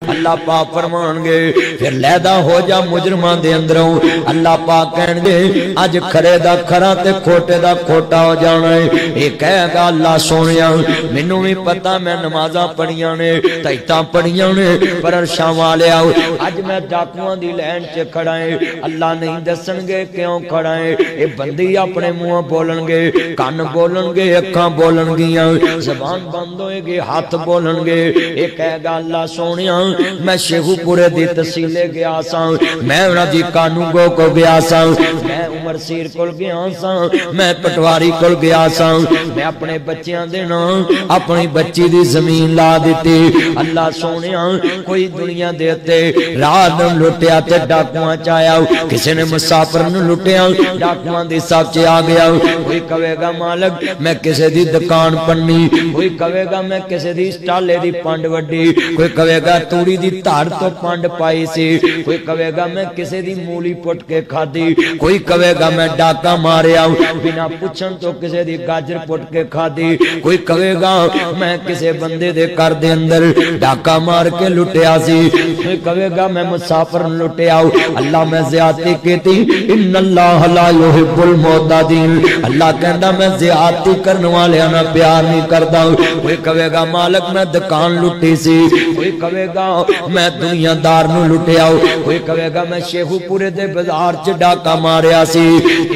अल्लाह पाक फरमानगे फिर लैदा हो जा मुजरमां दे अंदरों। अल्लाह पाक कहणगे अज खरे दा खरा ते खोटे दा खोटा हो जाना है। ये कहेगा अल्लाह सोनिया मैनू भी पता मैं नमाज़ां पढ़ियां ने तैतां पढ़ियां ने पर शामां लिया अज मैं डाकुआं दी लैन च खड़ा है। अल्लाह नहीं दसणगे क्यों खड़ा है। ये बंदी अपने मुंह बोलणगे कन बोलणगे अखां बोलणगियां ज़बान बंद होएगी हाथ बोलणगे। ये कहेगा अल्लाह सोनिया मैं शेखुपुरे दी तहसीले गया सा मैं उन्हां कानूगो को गया सा मैं उमर सीर कोल गया सा मैं पटवारी कोल गया सा मैं अपने बच्चियां दे नाम अपनी बच्ची दी जमीन ला दी। अल्लाह सोनिया कोई दुनिया दे उत्ते रात नूं लुटिया ते डाकुआं च आया किसी ने मुसाफिर नूं लुटिया डाकुआं दी सब च आ गया। कोई कहेगा मालक मैं किसी दी दुकान पन्नी कोई कहेगा मैं किसी दी स्टाले दी पंड वड्डी कोई कहेगा तूड़ी दी धार तो पंड पाई सी कोई कहेगा मैं किसी दी मूली पुट के खादी कोई कहेगा मैं डाका मारिया बिना पुछन तो किसी दी गाजर पुट के खादी कोई कहेगा मैं किसी बंदे दे घर दे अंदर डाका मार के लुटिया सी कोई कहेगा मैं मुसाफिर लुटिया। अल्लाह मैं ज़ियादती कीती इन्नल्लाह ला युहिब्बुल मुअतदीन अल्लाह कहंदा मैं ज़ियादती करने वालियां नाल प्यार नहीं करदा। कोई कहेगा मालक मैं दुकान लुटी सी कोई कहेगा मैं दुनियादार नूं लुटिया कोई कहेगा मैं शेखुपुरे दे बाजार च डाका मारिया सी।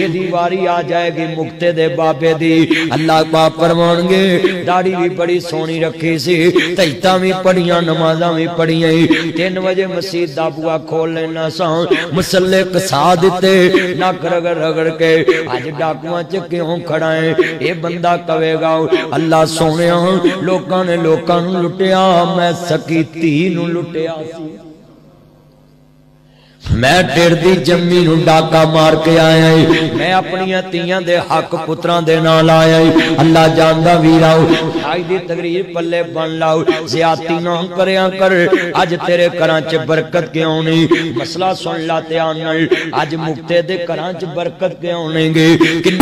एदी वारी आ जाएगी मुक्ते दे बाबे दी। अल्लाह पाक फरमाणगे दाढ़ी भी बड़ी सोहनी रखी सी तैतां भी पढ़ियां नमाज़ां भी पढ़ियां 3 बजे मस्जिद दा बुआ खोल लेना सा मसले कसा दिते नक रगड़ रगड़ के अज डाकुआं च क्यों खड़ा है। ये बंदा कहेगा अल्लाह सोहणिया लोकां ने लोकां नूं लुटिया मैं सकी धी नूं लुटिया सी मैं टिरदी जम्मी नूं डाका मार के आया मैं अपनियां तियां दे हक पुत्रां दे नाल आया। अल्लाह जानदा वीरा आज दी तकरीर पल्ले बन लाओ ज़ियादती ना करया कर अज तेरे घरां च बरकत क्यों नहीं। मसला सुन ला ध्यान नाल अज मुक्ते दे घरां च बरकत क्यों नहीं।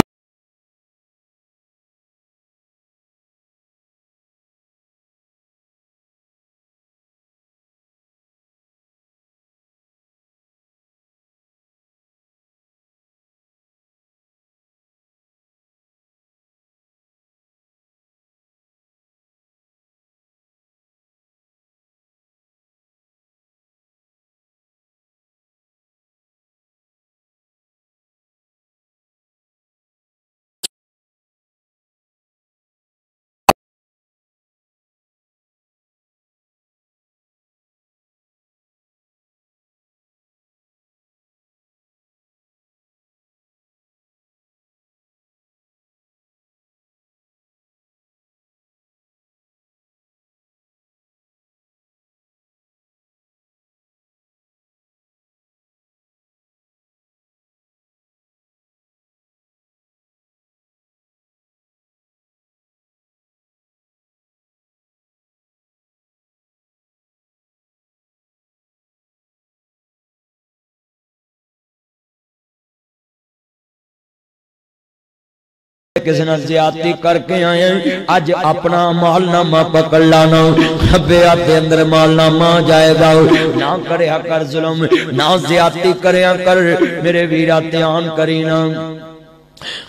किसी ने ज़ियादती करके आए अज अपना मालनामा पकड़ लाना खब्बे हाथ अंदर मालनामा जाएगा ना करे कर जुल्म ना ज़ियादती करया कर मेरे वीरा ध्यान करी ना।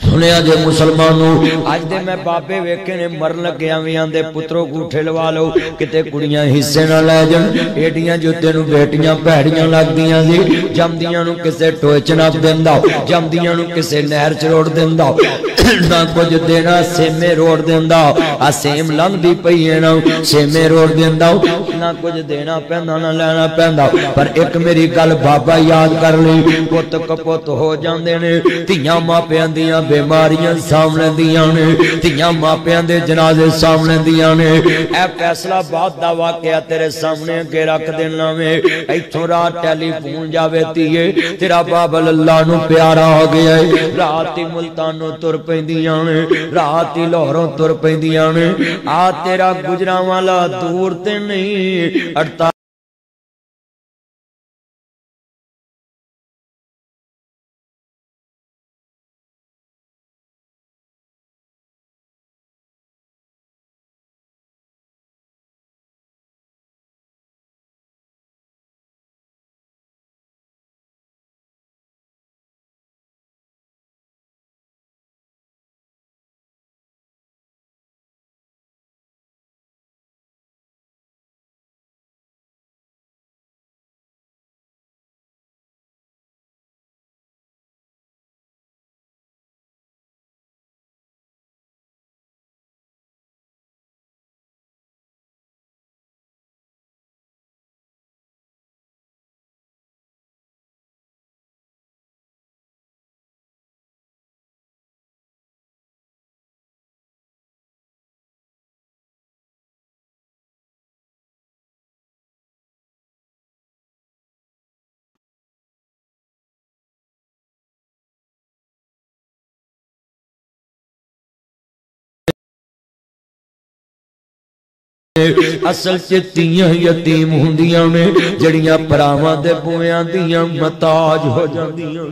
सुनिया जे मुसलमानों अज दे मैं बाबे वेखे ने मरन लगे भी आंदे पुत्रों गूठे लवा लो किते कुड़ियां हिस्से ना लै जान एडियां जुत्ते नूं बेटियां भैड़ियां लगदियां सी जमदियां नूं किसे टोए च नप दिंदा जमदियां नूं किसे नहर च रोड़ दिंदा ना कुछ देना सेमे रोड़ दिंदा आ सेम लंघदी पई है ना सेमे रोड़ दिंदा ना कुछ देना पैंदा ना लेना पैंदा। पर एक मेरी गल बाबा याद कर ली पुत कपुत हो जांदे ने धियां मापियां दियां बीमारियां सामने दियां ने धियां मापियां दे जनाजे सामने दियां ने। ए फैसला बहुत दा वाकया तेरे सामने अगे रख देना वे इथों रात टेलीफोन जावे धीए तेरा बाबल अल्लाह नूं प्यारा हो गया है रात मुल्तानों तुर पैंदियां ने रात लाहौरों तुर पैंदियां ने आ तेरा गुजरांवाला दूर ते नहीं असल च धीआं यतीम हुंदियां ने जड़ियां भरावां दे बुआं दियां मताज हो जांदियां।